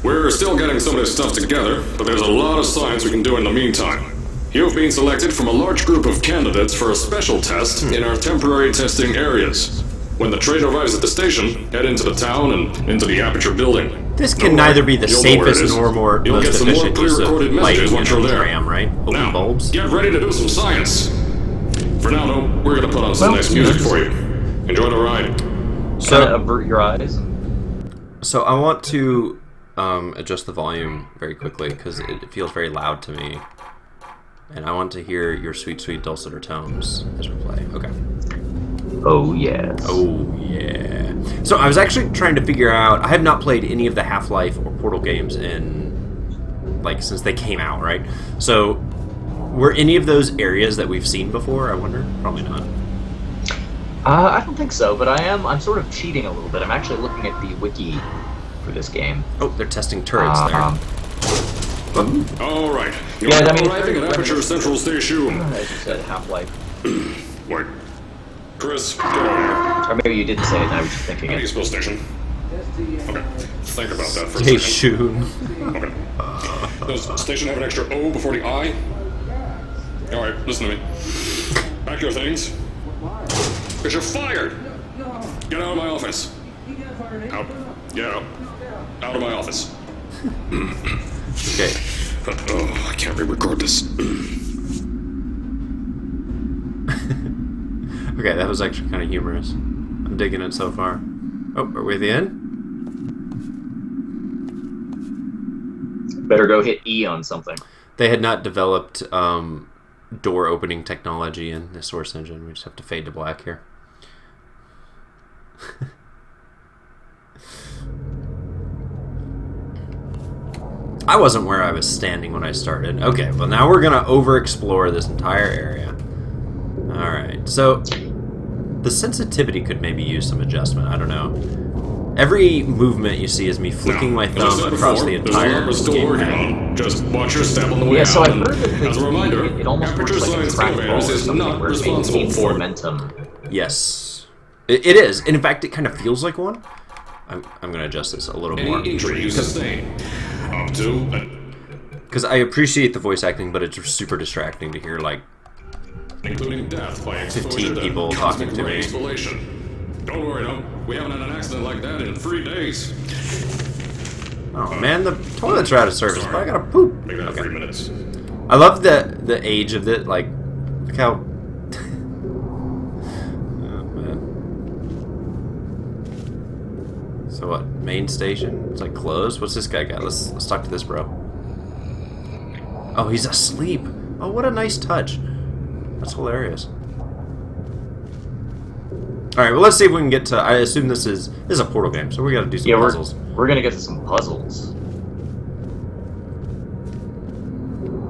We're still getting some of this stuff together, but there's a lot of science we can do in the meantime. You've been selected from a large group of candidates for a special test in our temporary testing areas. When the train arrives at the station, head into the town and into the Aperture building. This can neither be the safest nor You'll most get some more efficient use of pre-recorded lighting messages in once a you're there. tram, right? Open Now, bulbs. get ready to do some science. For now, though, we're gonna put on some nice music for you. Enjoy the ride. So avert your eyes. So I want to adjust the volume very quickly because it feels very loud to me, and I want to hear your sweet, sweet dulcimer tones as we play. Okay. Oh yes. Oh yeah. So I was actually trying to figure out. I have not played any of the Half-Life or Portal games since they came out, right? So were any of those areas that we've seen before? I wonder. Probably not. I don't think so, but I'm sort of cheating a little bit. I'm actually looking at the wiki for this game. Oh, they're testing turrets there. All right. You're Yeah, I mean, arriving at Aperture Central Station. As you said, Half-Life. Wait. Chris, get over here. Or maybe you didn't say it, and I was just thinking How do you it. spell station? Okay. Think about that for a Hey, second. Shun. Okay. Does station have an extra O before the I? Alright, listen to me. Pack your things. Because you're fired! Get out of my office. Out. Get out. Out of my office. Okay. Oh, I can't re-record this. Okay, that was actually kind of humorous. I'm digging it so far. Oh, are we at the end? Better go hit E on something. They had not developed door opening technology in the Source engine. We just have to fade to black here. I wasn't where I was standing when I started. Okay, well now we're gonna over-explore this entire area. Alright, so the sensitivity could maybe use some adjustment. I don't know. Every movement you see is me flicking my thumb across the entire game. Just watch your step on the way Yeah, so out. I heard that As a reminder, it almost Aperture works like a Science trackball Innovators or is something not where it responsible maintains for momentum. Yes. It is. And in fact, it kind of feels like one. I'm going to adjust this a little more. any injury you sustain. Up to... Because I appreciate the voice acting, but it's super distracting to hear, like, including death by 15 people talking to me. Don't worry, no. We haven't had an accident like that in 3 days. Oh man, the toilets are out of service, but I gotta poop. Make that Okay. 3 minutes. I love the age of it, like, look how... Oh, man. So what, main station? It's like closed? What's this guy got? Let's talk to this bro. Oh, he's asleep. Oh, what a nice touch. That's hilarious. Alright, well let's see if we can get to... I assume this is a Portal game, so we gotta do some puzzles. We're gonna get to some puzzles.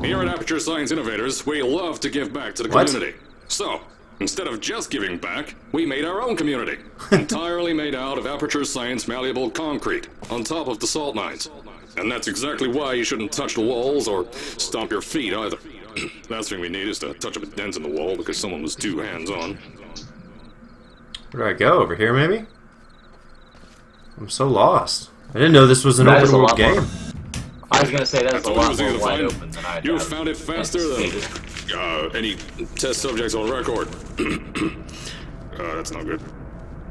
Here at Aperture Science Innovators, we love to give back to the What? community. So, instead of just giving back, we made our own community. Entirely made out of Aperture Science malleable concrete, on top of the salt mines. And that's exactly why you shouldn't touch the walls or stomp your feet either. Last thing we need is to touch up a dent in the wall because someone was too hands-on. Where do I go? Over here, maybe? I'm so lost. I didn't know this was an That is open a world lot more- game. I was gonna say that's a That's lot always easy more to wide find. open than I You found it faster than any test subjects on record. That's not good.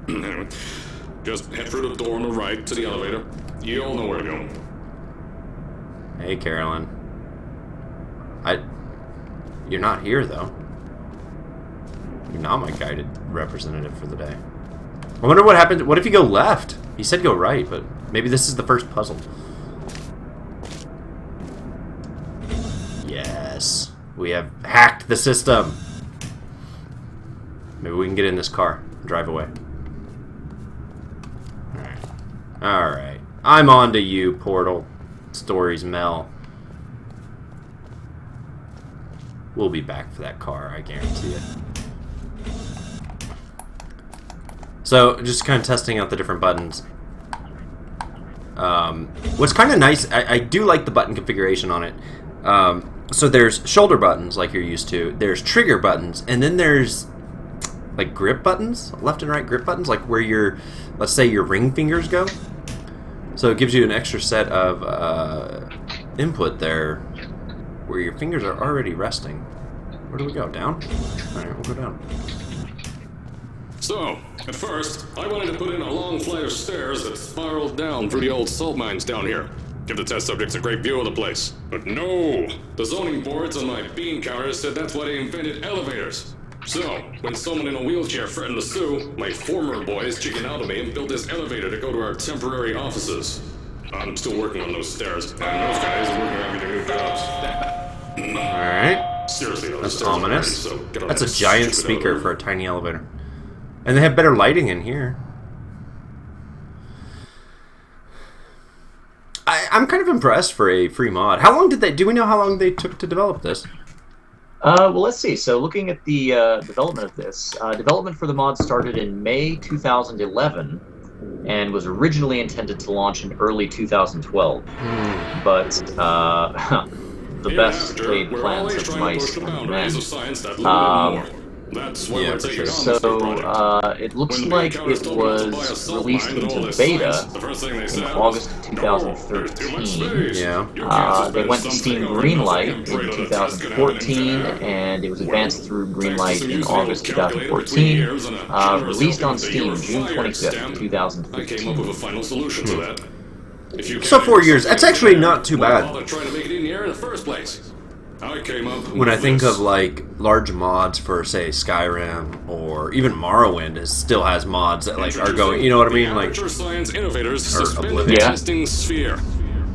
Anyway, just head through the door on the right to the elevator. You all know where to go. Hey, Carolyn. You're not here, though. You're not my guided representative for the day. I wonder what happened. What if you go left? He said go right, but maybe this is the first puzzle. Yes. We have hacked the system. Maybe we can get in this car and drive away. Alright. I'm on to you, Portal. Stories Mel. We'll be back for that car, I guarantee it. So, just kind of testing out the different buttons. What's kind of nice, I do like the button configuration on it. So there's shoulder buttons, like you're used to. There's trigger buttons, and then there's like grip buttons, left and right grip buttons, like where your, let's say your ring fingers go. So it gives you an extra set of input there where your fingers are already resting. Where do we go? Down? Alright, we'll go down. So, at first, I wanted to put in a long flight of stairs that spiraled down through the old salt mines down here. Give the test subjects a great view of the place. But no! The zoning boards on my bean counters said that's why they invented elevators. So, when someone in a wheelchair threatened to sue, my former boys chickened out of me and built this elevator to go to our temporary offices. I'm still working on those stairs, and those guys are working on getting new jobs. Alright. Seriously, those That's stairs are ominous. nice, so get on That's a that giant stupid speaker elevator. for a tiny elevator. And they have better lighting in here. I'm kind of impressed for a free mod. How long did they... Do we know how long they took to develop this? Well, let's see. So looking at the development of this, development for the mod started in May 2011 and was originally intended to launch in early 2012. But the best laid plans of mice and men. That's why Yeah, we're for taking sure. on this new project. So it looks When like the it accountants told me not to buy a was salt released mine and all into this beta science, the first thing they in said August of was, "No, there's too much 2013. space. Yeah. You can't suspend They went to something Steam over Greenlight nothing and in pray that a test can happen in 2014, time." and it was advanced through Thanks to Greenlight some in using a August little calculator between 2014, years and a generous released on helping that you Steam were June fired 25th, stamp, I came up 2015. with a final solution to that. If you So can't 4 use years. something That's actually there, not too why bad. bother trying to make it in here in the first place? I came up When I with think this. of like large mods for say Skyrim or even Morrowind, it still has mods that like are going. You know what I mean? The Like Aperture Science Innovators or suspended Oblivion. the Yeah. testing sphere.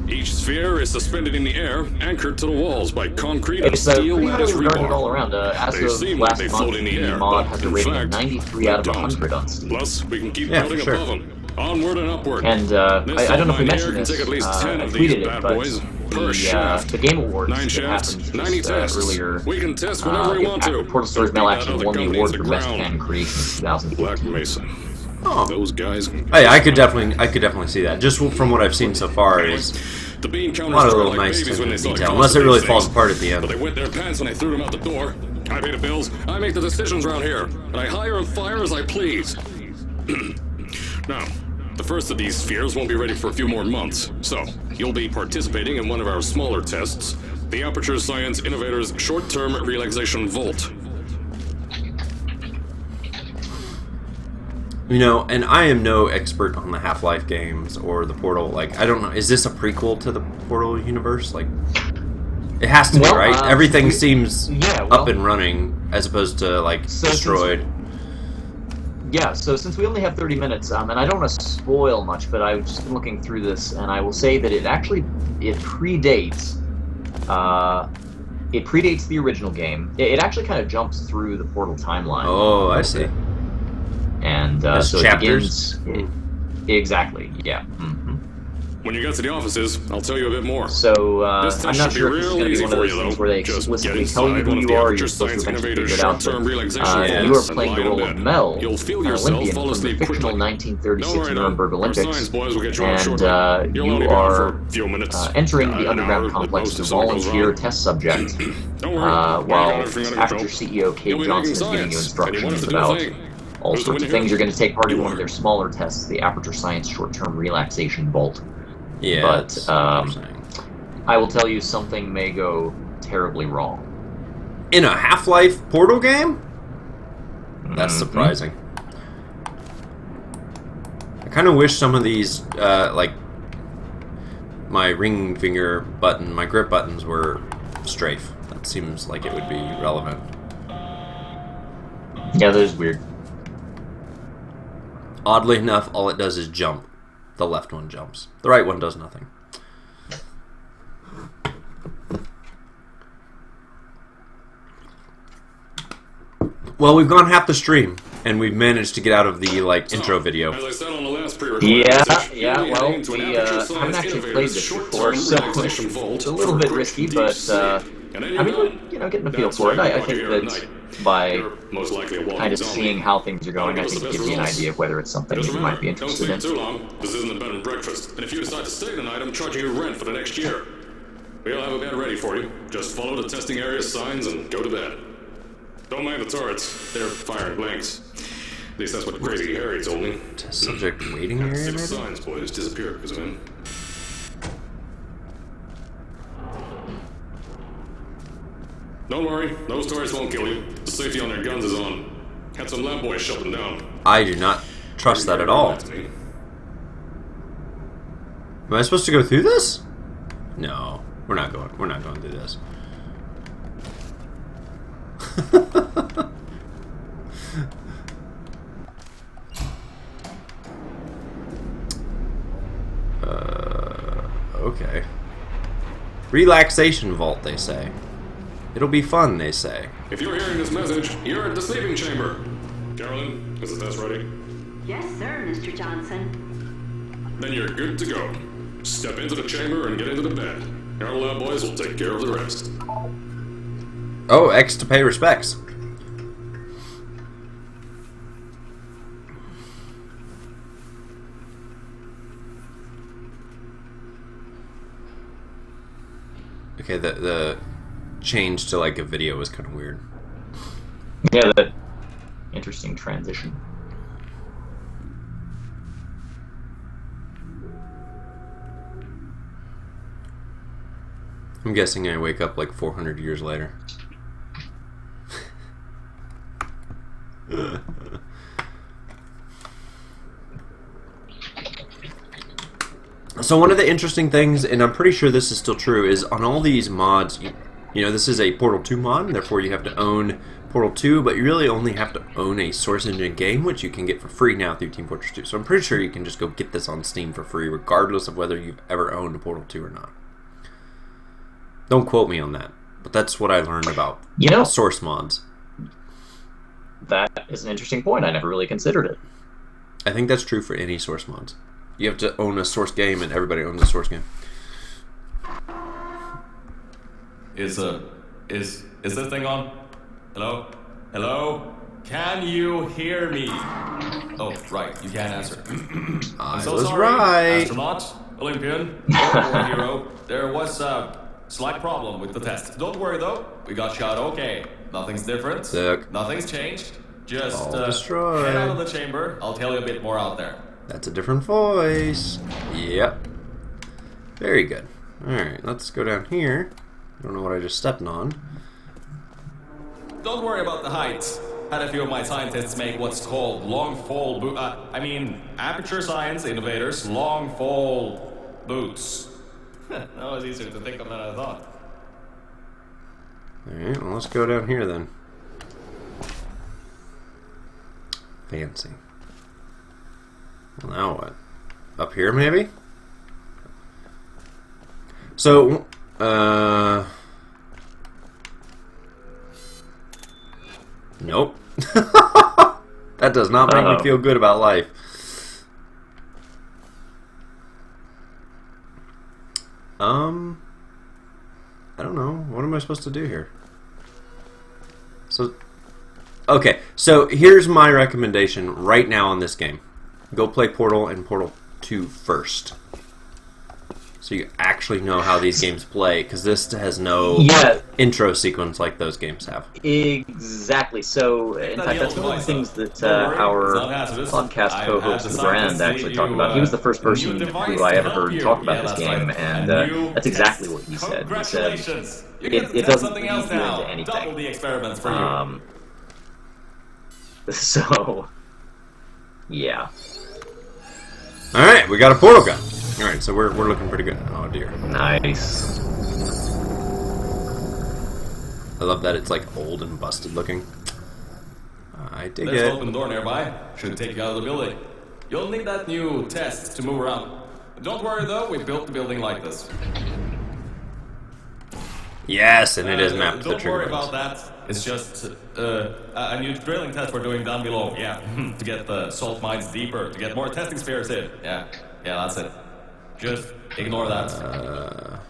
Each sphere is suspended in the air, anchored to the walls by concrete and It's steel pretty highly lattice regarded all rebar. around. As They of seem like last they month, float in the the air, mod but has a in rating of fact, 93 they out of don't. 100 on Steam. Plus, we can keep Yeah, building for sure. above them. Onward and upward. And This I don't know if we salt mine mentioned here this. can take at least 10 I of these tweeted it, bad but boys per shaft. the Game Awards 9 that shafts, happened 90 just tests. earlier. We can test whenever we want to. Portal Stories Mel actually Other won the companies award for best aground. fan creation in 2014. Black Mesa. oh, Those guys. hey, I could definitely see that. Just from what I've seen so far, is The bean a counters lot of were little like nice babies when they attention to saw detail. Unless it really things. falls apart at the But they end. wet their pants when I threw them out the door. I pay the bills, I make the decisions around here, and I hire and fire as I please. Now, the first of these spheres won't be ready for a few more months, so you'll be participating in one of our smaller tests, the Aperture Science Innovators Short-Term Relaxation Volt. You know, and I am no expert on the Half-Life games or the Portal. Like, I don't know. Is this a prequel to the Portal universe? Like, it has to be, Well, right? Everything seems yeah, up and running as opposed to like So destroyed. Yeah, so since we only have 30 minutes, and I don't want to spoil much, but I've just been looking through this, and I will say that it predates. It predates the original game. It actually kind of jumps through the Portal timeline. Oh, I see. And As so chapters? it begins. Exactly. Yeah. When you get to the offices, I'll tell you a bit more. So This I'm test not should sure be if this is real going to be easy one of for those you, things though. where they Just explicitly get tell you inside who one of you the are. Aperture You're supposed to Science eventually Innovators figure it out. short-term But relaxation you are volts playing and the lie in role of bed. Mel, You'll feel an yourself Olympian fall from the asleep fictional quickly. 1936 Don't worry, though. Nuremberg Our Olympics. science boys will get you out And shortly. You'll you only be here are for a few minutes. entering the An underground hour, complex but as a most if something goes volunteer wrong. test subject, Don't worry. I got while everything under Aperture control. CEO Kate You'll be Johnson making is giving you science, and you want us instructions to do a about thing. all Who's the sorts winner of things. here? You're going to take part in You one of are. their smaller tests, the Aperture Science Short-Term Relaxation Vault. Yeah. But, that's what I'm saying. I will tell you, something may go terribly wrong. In a Half-Life Portal game? That's Mhm. surprising. I kind of wish some of these, like, my ring finger button, my grip buttons were strafe. That seems like it would be relevant. Yeah, that is weird. Oddly enough, all it does is jump. The left one jumps. The right one does nothing. Well, we've gone half the stream, and we've managed to get out of the, like, intro video. As I said on the last pre-recorded Yeah, message, yeah, you'll be well, heading into an Aperture I haven't Science actually played Innovators this short-term before, so relaxation it's vault a little for bit quick risky, deep but, sleep. And then I mean, you're we're, getting a feel That's for it. why I brought you think here at that night. by You're most likely a walking kind of zombie. seeing how things are going, I Give us think the it best gives you an results. idea of whether it's something Just that you might be remember, don't interested stay in. too long. This isn't a bed and breakfast. And if you decide to stay tonight, I'm charging you rent for the next year. We'll have a bed ready for you. Just follow the testing area signs and go to bed. Don't mind the turrets. They're firing blanks. At least that's what Crazy Harry told me. Test subject waiting area, 6 maybe? science boys disappeared because of him. Don't worry, those turrets won't kill you. The safety on their guns is on. Had some lab boys shut them down. I do not trust that at all. Am I supposed to go through this? No, we're not going through this. Okay. Relaxation vault, they say. It'll be fun, they say. If you're hearing this message, you're at the sleeping chamber. Carolyn, is the test ready? Yes, sir, Mr. Johnson. Then you're good to go. Step into the chamber and get into the bed. Our lab boys will take care of the rest. Oh, X to pay respects. Okay, the change to like a video was kind of weird. Yeah, that interesting transition. I'm guessing I wake up like 400 years later. So one of the interesting things, and I'm pretty sure this is still true, is on all these mods, you know, this is a Portal 2 mod, therefore you have to own Portal 2, but you really only have to own a Source Engine game, which you can get for free now through Team Fortress 2. So I'm pretty sure you can just go get this on Steam for free, regardless of whether you've ever owned a Portal 2 or not. Don't quote me on that, but that's what I learned about Source mods. That is an interesting point. I never really considered it. I think that's true for any Source mods. You have to own a Source game, and everybody owns a Source game. Is this thing on? Hello? Hello? Can you hear me? Oh, right, you can't answer. I'm so was sorry, right. astronaut, Olympian, war hero. There was a slight problem with the test. Don't worry though, we got shot okay. Nothing's different. Sick. Nothing's changed. Just All destroyed. head out of the chamber. I'll tell you a bit more out there. That's a different voice. Yep. Very good. Alright, let's go down here. I don't know what I just stepped on. Don't worry about the height. Had a few of my scientists make what's called long fall aperture science innovators long fall boots. That was easier to think of than I thought. Alright, well, let's go down here then. Fancy. Well, now what? Up here, maybe? So, nope. That does not make me feel good about life. I don't know. What am I supposed to do here? So, okay. So, here's my recommendation right now on this game. Go play Portal and Portal 2 first. So you actually know how these games play, because this has no intro sequence like those games have. Exactly. So, in fact, that's one of the things that our podcast co-host, Brand, actually talked about. He was the first person who I ever heard talk about this game, and that's exactly what he said. He said, it doesn't lead you into anything. So, yeah. Alright, we got a portal gun. Alright, so we're looking pretty good. Oh dear. Nice. I love that it's like old and busted looking. I dig There's it. an open door nearby. Should take you out of the building. You'll need that new test to move around. Don't worry though, we built the building like this. Yes, and it is mapped to the Don't trigger worry points. about that. It's just a new drilling test we're doing down below. Yeah, to get the salt mines deeper, to get more testing spares in. Yeah, that's it. Just ignore that.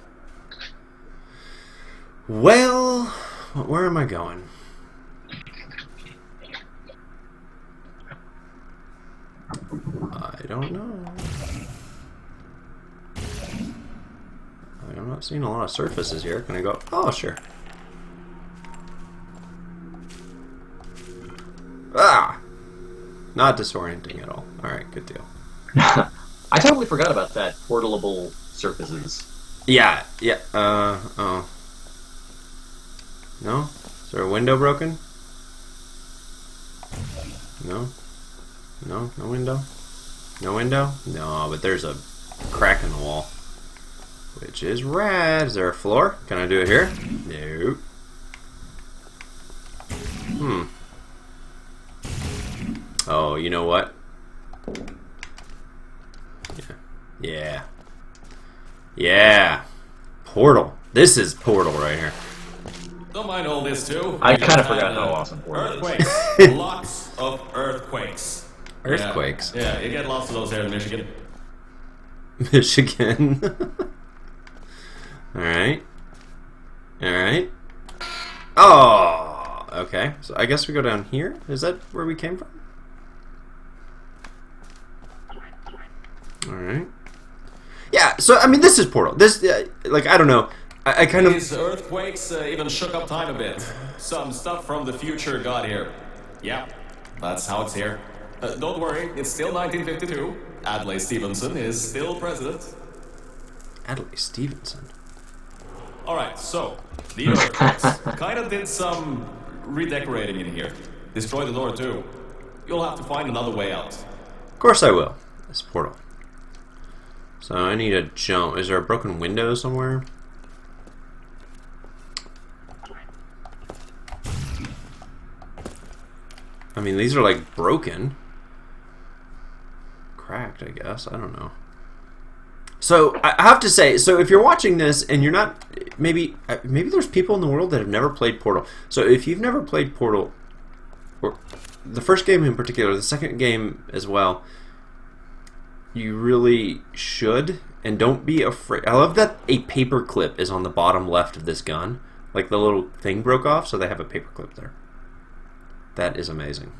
Well, where am I going? I don't know. I'm not seeing a lot of surfaces here. Can I go? Oh, sure. Ah! Not disorienting at all. Alright, good deal. I totally forgot about that. Portable surfaces. Yeah. Oh. No? Is there a window broken? No? No? No window? No window? No, but there's a crack in the wall. Which is rad. Is there a floor? Can I do it here? No. Oh, you know what? Yeah. Yeah. Portal. This is Portal right here. Don't mind all this too. I kind of forgot how awesome Portal is. Earthquakes. Lots of earthquakes. Earthquakes. Yeah, you get lots of those here in Michigan. Michigan. Alright. Alright. Oh! Okay. So I guess we go down here? Is that where we came from? Alright. Yeah, so, I mean, this is Portal. This, like, I don't know. I kind of... These earthquakes even shook up time a bit. Some stuff from the future got here. Yeah, that's how it's here. Don't worry, it's still 1952. Adlai Stevenson is still president. Adlai Stevenson? Alright, so, the earthquakes kind of did some redecorating in here. Destroyed the door too. You'll have to find another way out. Of course I will. This Portal. So I need a jump. Is there a broken window somewhere? I mean, these are like broken. Cracked, I guess. I don't know. So I have to say, so if you're watching this and you're not, maybe there's people in the world that have never played Portal. So if you've never played Portal, or the first game in particular, the second game as well, you really should, and don't be afraid. I love that a paper clip is on the bottom left of this gun. Like the little thing broke off, so they have a paper clip there. That is amazing.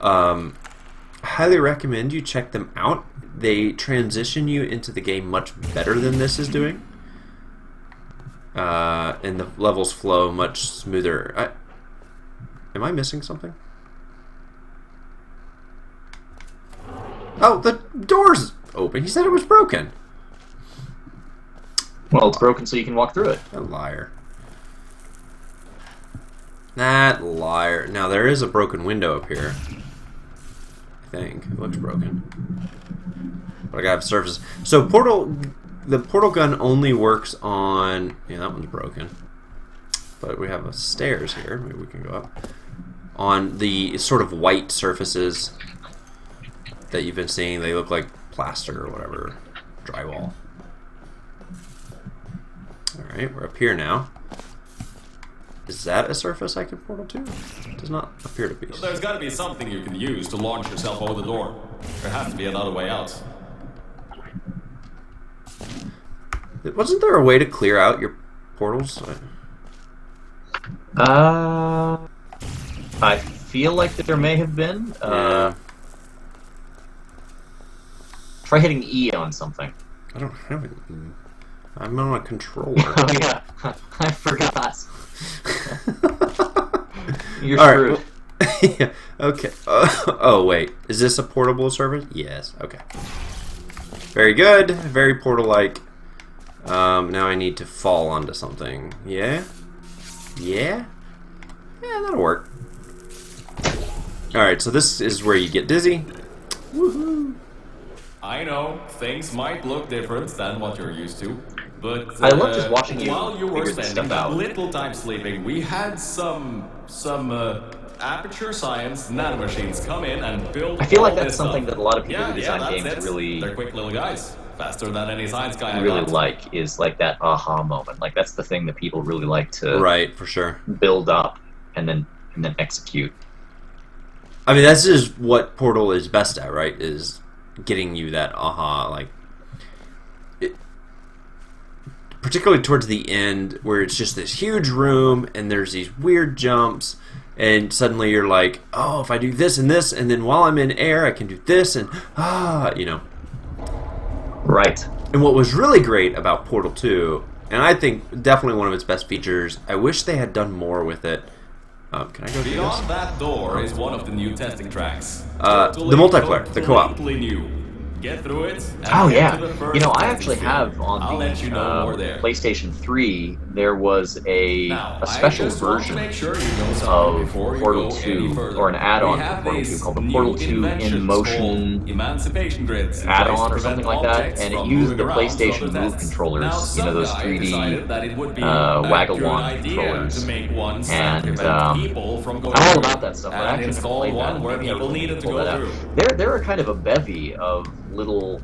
Highly recommend you check them out. They transition you into the game much better than this is doing. And the levels flow much smoother. Am I missing something? Oh, the door's open. He said it was broken. Well, it's broken so you can walk through it. A liar. That liar. Now, there is a broken window up here. I think. It looks broken. But I gotta have surfaces. So, the portal gun only works on... Yeah, that one's broken. But we have a stairs here. Maybe we can go up. On the sort of white surfaces that you've been seeing. They look like plaster or whatever. Drywall. Alright, we're up here now. Is that a surface I can portal to? It does not appear to be. There's got to be something you can use to launch yourself over the door. There has to be another way out. Wasn't there a way to clear out your portals? I feel like that there may have been. Yeah. Try hitting E on something. I don't have it. I'm on a controller. Oh yeah, I forgot. You're All screwed. Right, yeah, okay. Oh wait, is this a portable service? Yes. Okay. Very good. Very portal-like. Now I need to fall onto something. Yeah. Yeah. Yeah, that'll work. All right. So this is where you get dizzy. Woohoo! I know, things might look different than what you're used to, but I love just watching you while you were figure this spending stuff out. little time sleeping, we had some aperture science nanomachines come in and build. I feel like all that's this something stuff. that a lot of people Yeah, who design that's games it. really, They're quick little guys, faster than any science guy I really got. like is like that aha moment. Like that's the thing that people really like to Right, for sure. build up and then execute. I mean, this is what Portal is best at, right? Is getting you that aha, like, particularly towards the end, where it's just this huge room and there's these weird jumps, and suddenly you're like, oh, if I do this, and then while I'm in air, I can do this, and you know. Right. And what was really great about Portal 2, and I think definitely one of its best features, I wish they had done more with it. Can I go do this? Beyond that door is one of the new testing tracks. The multiplayer, the co-op. Completely new. get through it. And Oh get yeah, to the first you know, I fantasy actually sphere. have on I'll the let you know more there. PlayStation 3. There was Now, a special I just want to version make sure you know something of before you Portal go 2, any further. or an add-on We for have Portal 2 these called the new Portal 2 in inventions Motion called emancipation grids in place add-on to or something prevent like that, objects and it from used moving the around to PlayStation other Move tests. controllers, Now, you know, some those guy 3D decided that it would be a good waggle-wand idea controllers. to make one And prevent people from going I'm all through about that stuff, but I and actually never install played that. one where Maybe I people really needed to pull go that out. through. There are kind of a bevy of little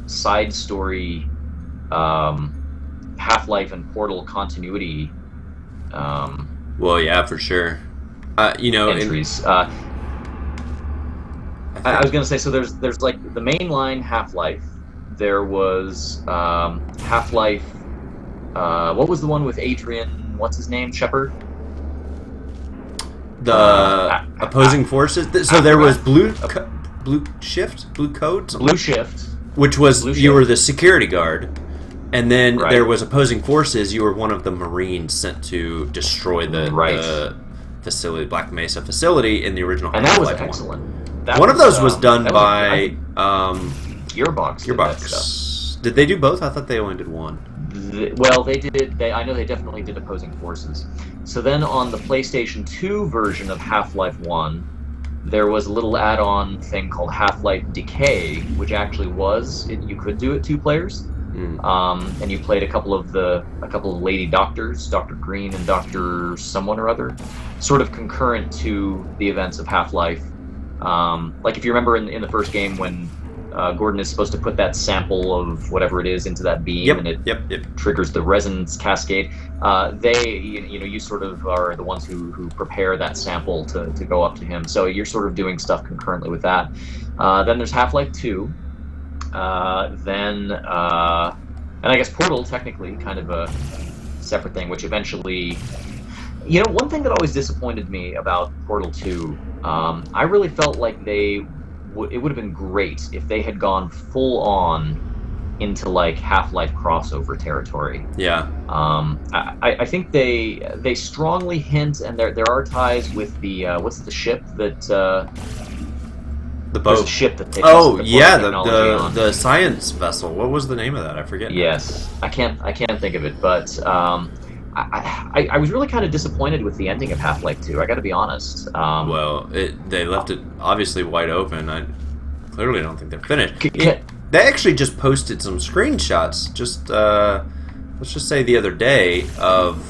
side story Half-Life and Portal continuity Well, yeah, for sure. You know, entries. I was gonna say, so there's like the mainline Half-Life. There was Half-Life. What was the one with Adrian? What's his name? Shepard. the opposing forces. So there was Blue Shift, Blue Codes, Blue Shift, which was Blue you were Shift. the security guard, and then Right. there was opposing forces. You were one of the Marines sent to destroy the facility, Black Mesa facility in the original. And that was Half-Life 1. excellent. That One of those was done that by Gearbox. did that stuff. Gearbox. Did they do both? I thought they only did one. Well, they did. I know they definitely did opposing forces. So then, on the PlayStation 2 version of Half-Life 1, there was a little add-on thing called Half-Life Decay, which actually you could do it 2 players, and you played a couple of lady doctors, Dr. Green and Dr. someone or other, sort of concurrent to the events of Half-Life. Like if you remember in the first game when Gordon is supposed to put that sample of whatever it is into that beam, and it triggers the resonance cascade. You sort of are the ones who prepare that sample to go up to him. So you're sort of doing stuff concurrently with that. Then there's Half-Life 2. And I guess Portal, technically, kind of a separate thing, which eventually... You know, one thing that always disappointed me about Portal 2, I really felt like it would have been great if they had gone full on into like Half-Life crossover territory. Yeah. I think they strongly hint, and there are ties with the what's the ship that the there's boat. a ship that they Oh tested the yeah, technology on. the science vessel. What was the name of that? I forget. Yes, I can't think of it, but I was really kind of disappointed with the ending of Half-Life 2. I got to be honest. Well, they left it obviously wide open. I clearly don't think they're finished. They actually just posted some screenshots. Just let's just say the other day of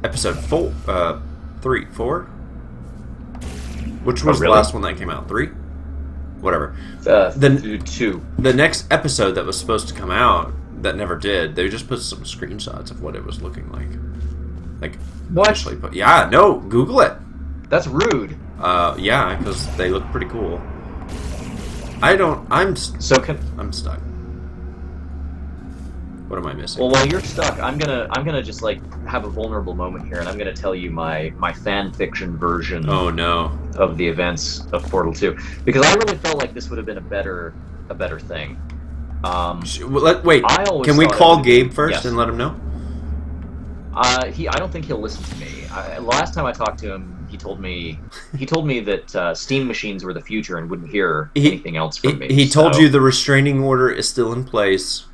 episode 4, which was the last one that came out. 3, whatever. 2. The next episode that was supposed to come out that never did. They just put some screenshots of what it was looking like. Like what? Actually, yeah, no, Google it. That's rude. Yeah, because they look pretty cool. I'm stuck. What am I missing? Well, while you're stuck, I'm gonna just like have a vulnerable moment here, and I'm gonna tell you my fan fiction version. Oh no. Of the events of Portal 2, because I really felt like this would have been a better thing. Wait. Can we call Gabe first and let him know? I don't think he'll listen to me. Last time I talked to him, he told me that Steam machines were the future and wouldn't hear anything else from me. He told you the restraining order is still in place.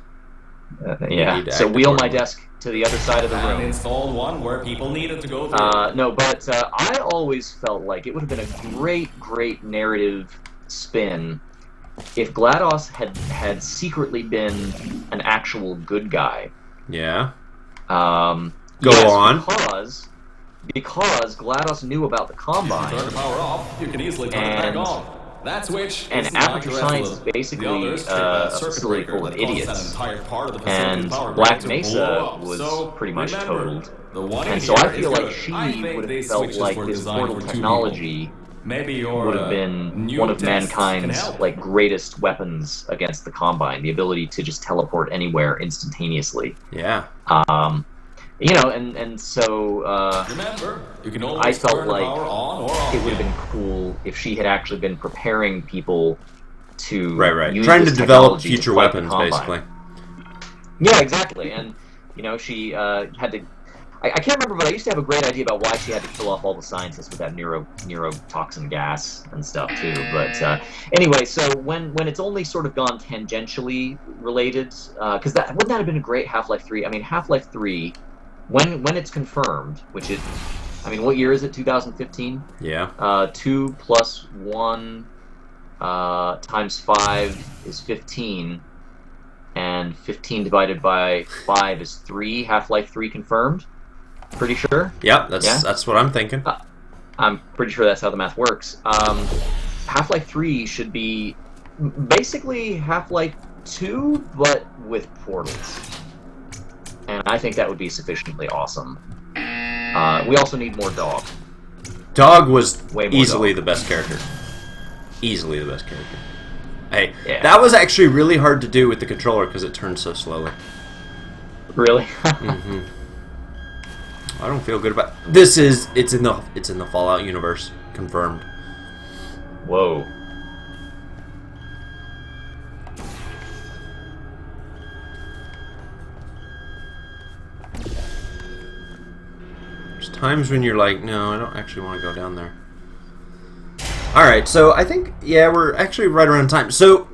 Yeah. So wheel my desk to the other side of the room. And installed one where people needed to go through. No, but I always felt like it would have been a great narrative spin if GLaDOS had secretly been an actual good guy. Yeah. Go on. Because GLaDOS knew about the Combine. Turn the power off, you can easily turn it back on. That switch and Aperture Science is basically a facility full of idiots. And Black Mesa was pretty much totaled. And so I feel like she would have felt like this portal technology would have been one of mankind's like greatest weapons against the Combine, the ability to just teleport anywhere instantaneously. Yeah. And so remember, you can I felt like it would have been cool if she had actually been preparing people to use trying this to develop technology future to fight weapons, the Combine. basically. Yeah, exactly. And she had to. I can't remember, but I used to have a great idea about why she had to kill off all the scientists with that neurotoxin gas and stuff too. But anyway, so when it's only sort of gone tangentially related, because wouldn't that have been a great Half-Life 3? I mean, Half-Life 3, when it's confirmed, which it, I mean, what year is it? 2015. Yeah. 2 plus 1 times 5 is 15, and 15 divided by 5 is 3. Half-Life 3 confirmed. Pretty sure? Yep, that's what I'm thinking. I'm pretty sure that's how the math works. Half-Life 3 should be basically Half-Life 2, but with portals. And I think that would be sufficiently awesome. We also need more Dog. Dog was Way more easily Dog. the best character. Easily the best character. Hey, Yeah. that was actually really hard to do with the controller because it turned so slowly. Really? Mm-hmm. I don't feel good about this. It's in the Fallout universe, confirmed. Whoa. There's times when you're like, no, I don't actually want to go down there. All right, so I think we're actually right around time. So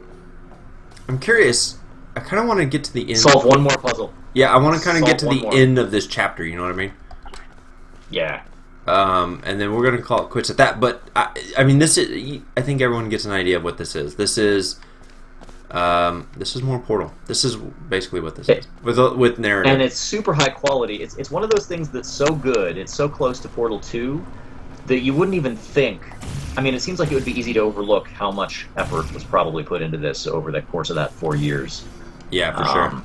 I'm curious. I kind of want to get to the end. Solve one more puzzle. Yeah, I want to kind of get to Solve the one more. end of this chapter. You know what I mean? Yeah. And then we're gonna call it quits at that. But I mean, this is. I think everyone gets an idea of what this is. This is more Portal. This is basically what this is with narrative. And it's super high quality. It's one of those things that's so good. It's so close to Portal 2 that you wouldn't even think. I mean, it seems like it would be easy to overlook how much effort was probably put into this over the course of that 4 years. Yeah, for sure.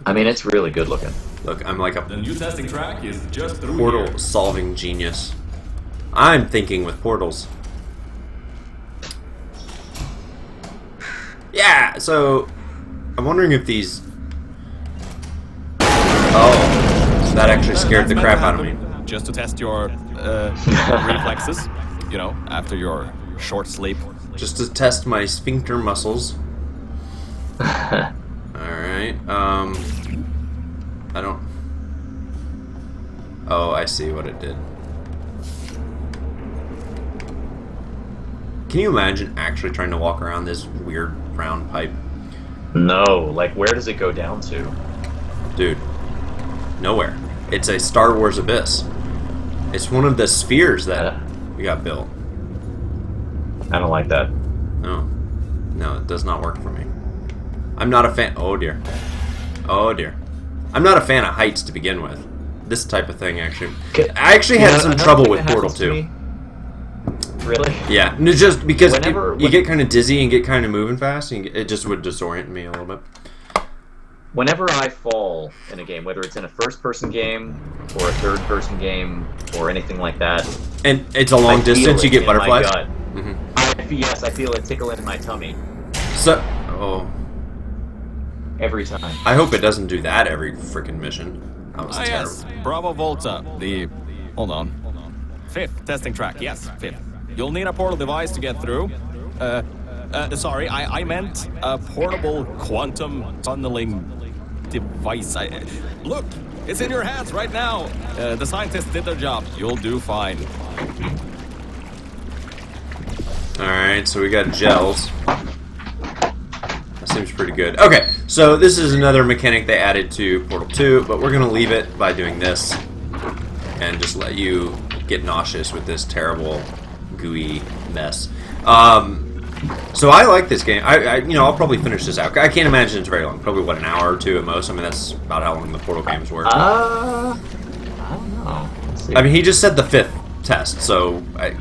I mean, it's really good looking. Look, I'm like The a new testing track is just through portal here. solving genius. I'm thinking with portals. Yeah, so I'm wondering if these. Oh, so that actually scared the That's crap meant out to of me. happen Just to test your reflexes, you know, after your short sleep. Just to test my sphincter muscles. Alright, I don't... Oh, I see what it did. Can you imagine actually trying to walk around this weird round pipe? No, like, where does it go down to? Dude, nowhere. It's a Star Wars abyss. It's one of the spheres that we got built. I don't like that. No, it does not work for me. I'm not a fan. Oh dear. Oh dear. I'm not a fan of heights to begin with. This type of thing actually. I actually had some trouble with Portal 2. Really? Yeah, no, just because you get kind of dizzy and get kind of moving fast, and it just would disorient me a little bit. Whenever I fall in a game, whether it's in a first-person game or a third-person game or anything like that, And it's a long distance, you get butterflies. Mm-hmm. Yes, I feel a tickle in my tummy So, oh, every time. I hope it doesn't do that every freaking mission. That was terrible. Yes, Bravo Volta. Hold on. 5th testing track. Yes, 5th. You'll need a portal device to get through. Sorry, I meant a portable quantum tunneling device. Look, it's in your hands right now. The scientists did their job. You'll do fine. Alright, so we got gels. That seems pretty good. Okay, so this is another mechanic they added to Portal 2, but we're going to leave it by doing this and just let you get nauseous with this terrible, gooey mess. So I like this game. I'll probably finish this out. I can't imagine it's very long. Probably, an hour or two at most? I mean, that's about how long the Portal games were. I don't know. Let's see. I mean, he just said the 5th test, so I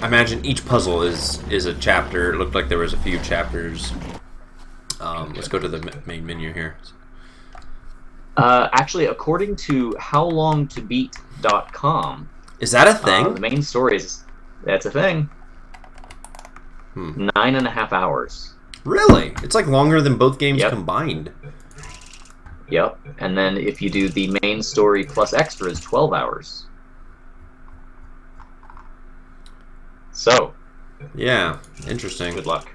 imagine each puzzle is a chapter. It looked like there was a few chapters. Let's go to the main menu here. Actually, according to howlongtobeat.com, Is that a thing? the main story is that's a thing. 9.5 hours. Really? It's like longer than both games Yep. combined. Yep. And then if you do the main story plus extras, 12 hours. So, Yeah, interesting. good luck.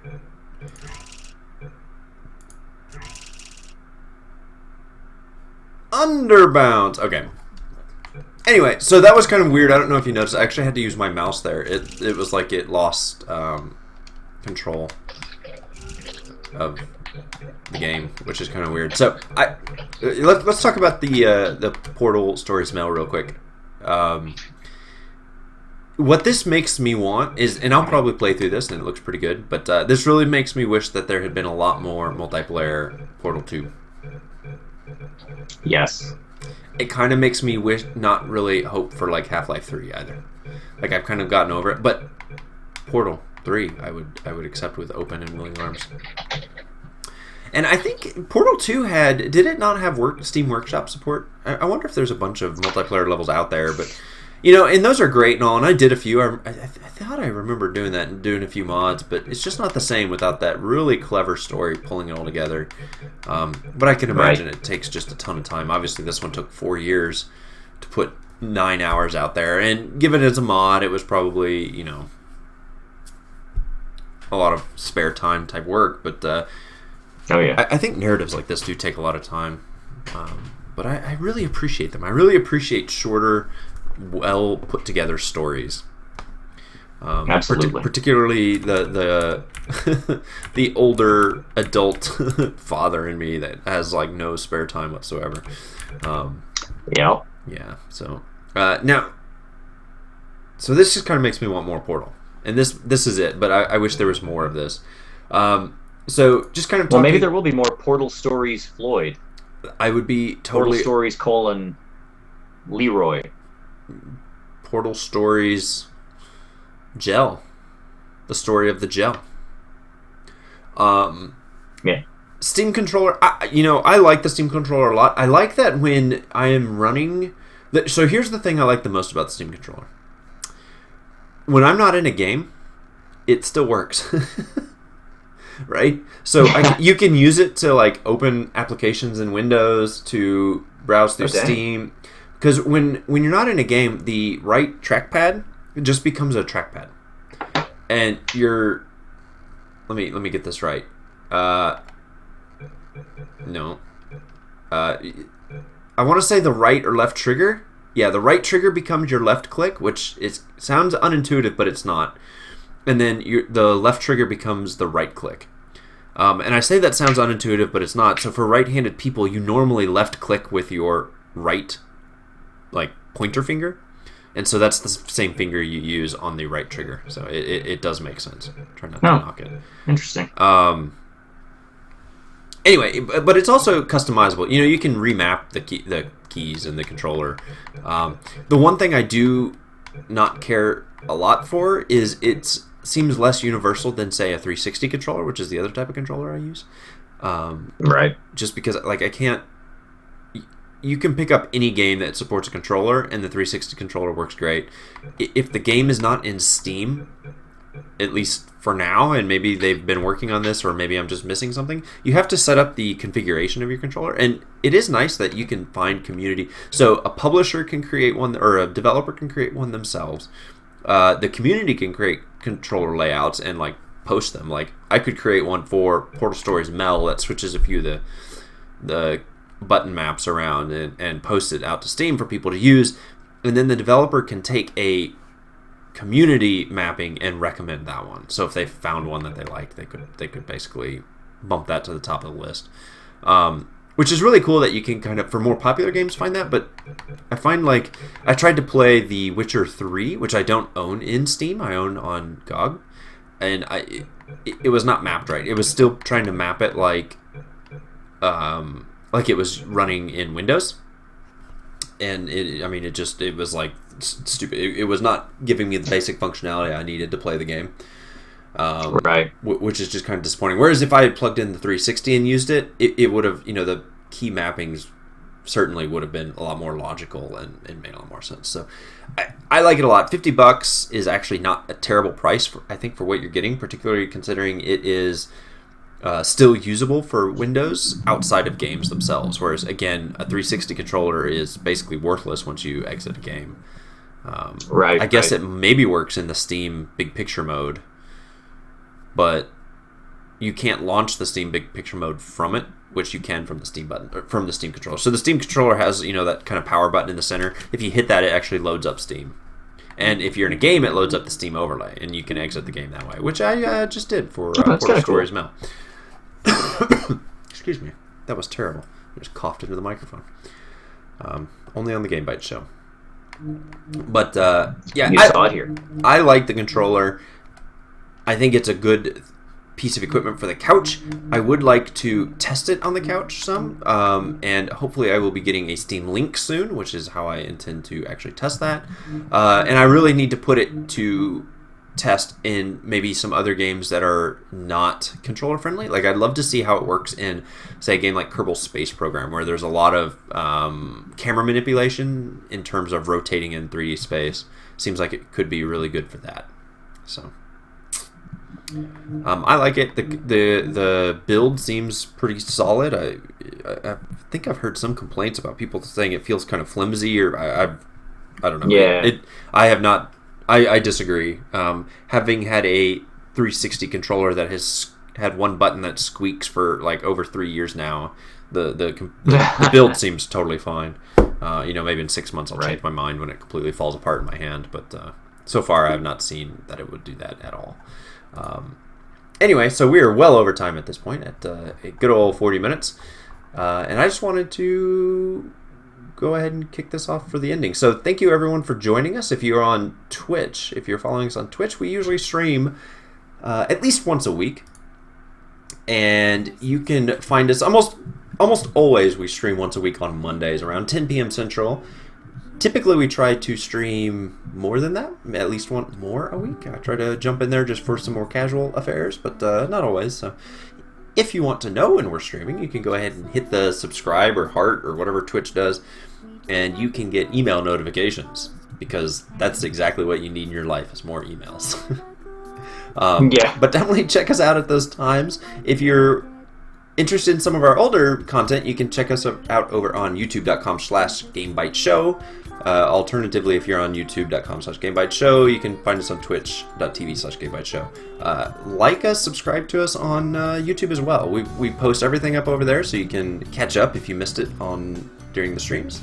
Underbounds. Okay. Anyway, so that was kind of weird. I don't know if you noticed. I actually had to use my mouse there. It was like it lost control of the game, which is kind of weird. So let's talk about the Portal Stories Mel real quick. What this makes me want is, and I'll probably play through this, and it looks pretty good, but this really makes me wish that there had been a lot more multiplayer Portal 2. Yes. It kind of makes me wish, not really hope for like Half-Life 3 either. Like I've kind of gotten over it, but Portal 3 I would accept with open and willing arms. And I think Portal 2 did it not have Steam Workshop support? I wonder if there's a bunch of multiplayer levels out there, but and those are great and all, and I did a few. I thought I remember doing that and doing a few mods, but it's just not the same without that really clever story pulling it all together. But I can imagine it takes just a ton of time. Obviously, this one took 4 years to put 9 hours out there, and given it as a mod, it was probably, a lot of spare time type work, but oh yeah, I think narratives like this do take a lot of time, but I really appreciate them. I really appreciate shorter, well put together stories. Absolutely. Particularly the the older adult father in me that has like no spare time whatsoever. Yeah. Yeah. So now, so this just kind of makes me want more Portal, and this is it. But I wish there was more of this. So just kind of talking, well, maybe there will be more Portal Stories Floyd. I would be totally Portal Stories : Leroy. Portal Stories Gel. The story of the gel. Yeah. Steam controller. I like the Steam controller a lot. I like that when I am running. So here's the thing I like the most about the Steam controller. When I'm not in a game, it still works. Right? So you can use it to like open applications in Windows, to browse through Steam. Because when you're not in a game, the right trackpad just becomes a trackpad, and you're. Let me get this right. No. I want to say the right or left trigger. Yeah, the right trigger becomes your left click, which sounds unintuitive, but it's not. And then the left trigger becomes the right click. And I say that sounds unintuitive, but it's not. So for right-handed people, you normally left click with your right, like, pointer finger. And so that's the same finger you use on the right trigger. So it does make sense. Try not to knock it. Interesting. Anyway, but it's also customizable. You can remap the keys and the controller. The one thing I do not care a lot for is it seems less universal than, say, a 360 controller, which is the other type of controller I use. Right. Just because, like, I can't. You can pick up any game that supports a controller, and the 360 controller works great. If the game is not in Steam, at least for now, and maybe they've been working on this, or maybe I'm just missing something, you have to set up the configuration of your controller. And it is nice that you can find community. So a publisher can create one, or a developer can create one themselves. The community can create controller layouts and like post them. Like I could create one for Portal Stories Mel that switches a few of the button maps around and post it out to Steam for people to use, and then the developer can take a community mapping and recommend that one. So if they found one that they liked, they could basically bump that to the top of the list, which is really cool that you can kind of, for more popular games, find that. But I find, like, I tried to play The Witcher 3, which I don't own in Steam, I own on GOG, and it was not mapped right. It was still trying to map it like it was running in Windows, and it was like stupid. It was not giving me the basic functionality I needed to play the game, right? Which is just kind of disappointing. Whereas if I had plugged in the 360 and used it, it would have, the key mappings certainly would have been a lot more logical and made a lot more sense. So I like it a lot. $50 is actually not a terrible price for what you're getting, particularly considering it is still usable for Windows outside of games themselves, whereas again a 360 controller is basically worthless once you exit a game. Right. I guess it maybe works in the Steam big picture mode, but you can't launch the Steam Big Picture mode from it, which you can from the Steam button, or from the Steam controller. So the Steam controller has, that kind of power button in the center. If you hit that, it actually loads up Steam. And if you're in a game, it loads up the Steam overlay, and you can exit the game that way, which I just did for Stories Mel. Excuse me. That was terrible. I just coughed into the microphone. Only on the Game Bytes show. But, yeah, You saw it here. I like the controller. I think it's a good piece of equipment for the couch. I would like to test it on the couch some, and hopefully I will be getting a Steam Link soon, which is how I intend to actually test that. And I really need to put it to test in maybe some other games that are not controller friendly. Like, I'd love to see how it works in, say, a game like Kerbal Space Program, where there's a lot of camera manipulation in terms of rotating in 3D space. Seems like it could be really good for that. So I like it. The build seems pretty solid. I think I've heard some complaints about people saying it feels kind of flimsy, or I don't know. Yeah. I have not. I disagree. Having had a 360 controller that has had one button that squeaks for like over 3 years now, the build seems totally fine. Maybe in 6 months I'll change my mind when it completely falls apart in my hand. But so far I have not seen that it would do that at all. Anyway, so we are well over time at this point, at a good old 40 minutes. And I just wanted to go ahead and kick this off for the ending. So thank you everyone for joining us. If you're on Twitch, if you're following us on Twitch, we usually stream at least once a week. And you can find us almost always. We stream once a week on Mondays around 10 p.m. Central. Typically, we try to stream more than that, at least one more a week. I try to jump in there just for some more casual affairs, but not always. So if you want to know when we're streaming, you can go ahead and hit the subscribe or heart or whatever Twitch does, and you can get email notifications, because that's exactly what you need in your life, is more emails. Yeah. But definitely check us out at those times. If you're interested in some of our older content, you can check us out over on youtube.com/GameByteShow. Alternatively, if you're on youtube.com/GameByteShow, you can find us on twitch.tv/GameByteShow. Like us, subscribe to us on YouTube as well. We post everything up over there, so you can catch up if you missed it during the streams.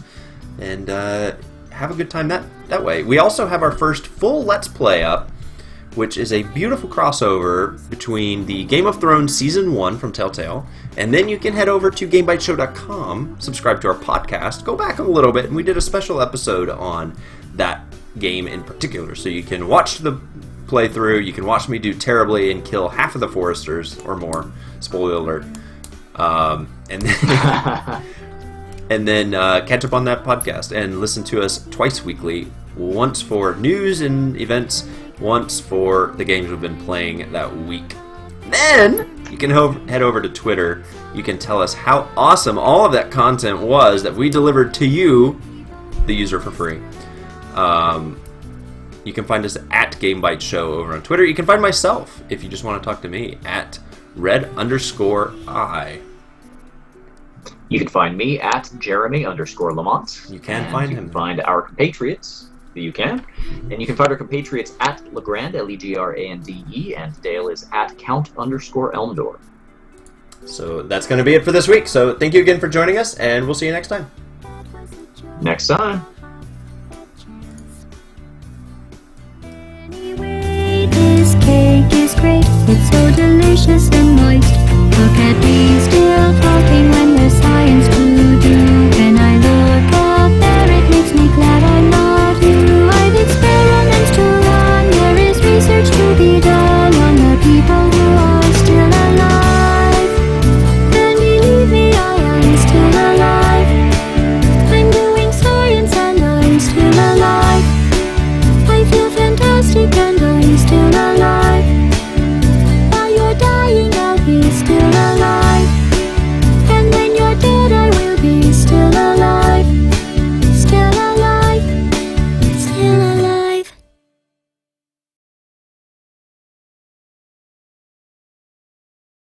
And have a good time that way. We also have our first full Let's Play up, which is a beautiful crossover between the Game of Thrones Season 1 from Telltale, and then you can head over to GameByteShow.com, subscribe to our podcast, go back a little bit, and we did a special episode on that game in particular. So you can watch the playthrough, you can watch me do terribly and kill half of the Foresters, or more, spoiler alert, and then catch up on that podcast and listen to us twice weekly, once for news and events, once for the games we've been playing that week. Then you can head over to Twitter. You can tell us how awesome all of that content was that we delivered to you, the user, for free. You can find us at GameByteShow over on Twitter. You can find myself, if you just want to talk to me, at red_I. You can find me at Jeremy_Lamont. You can find him. You can find our compatriots. You can. And you can find our compatriots at Legrand, Legrande, and Dale is at Count_Elmdor. So that's going to be it for this week. So thank you again for joining us, and we'll see you next time. Next time. Anyway, this cake is great. It's so delicious and moist. Look at me still talking when there's science to do. When I look up there, it makes me glad I'm not you. I've experiments to run. There is research to be done on the people who are still alive. Then believe me, I am still alive. I'm doing science and I'm still alive. I feel fantastic and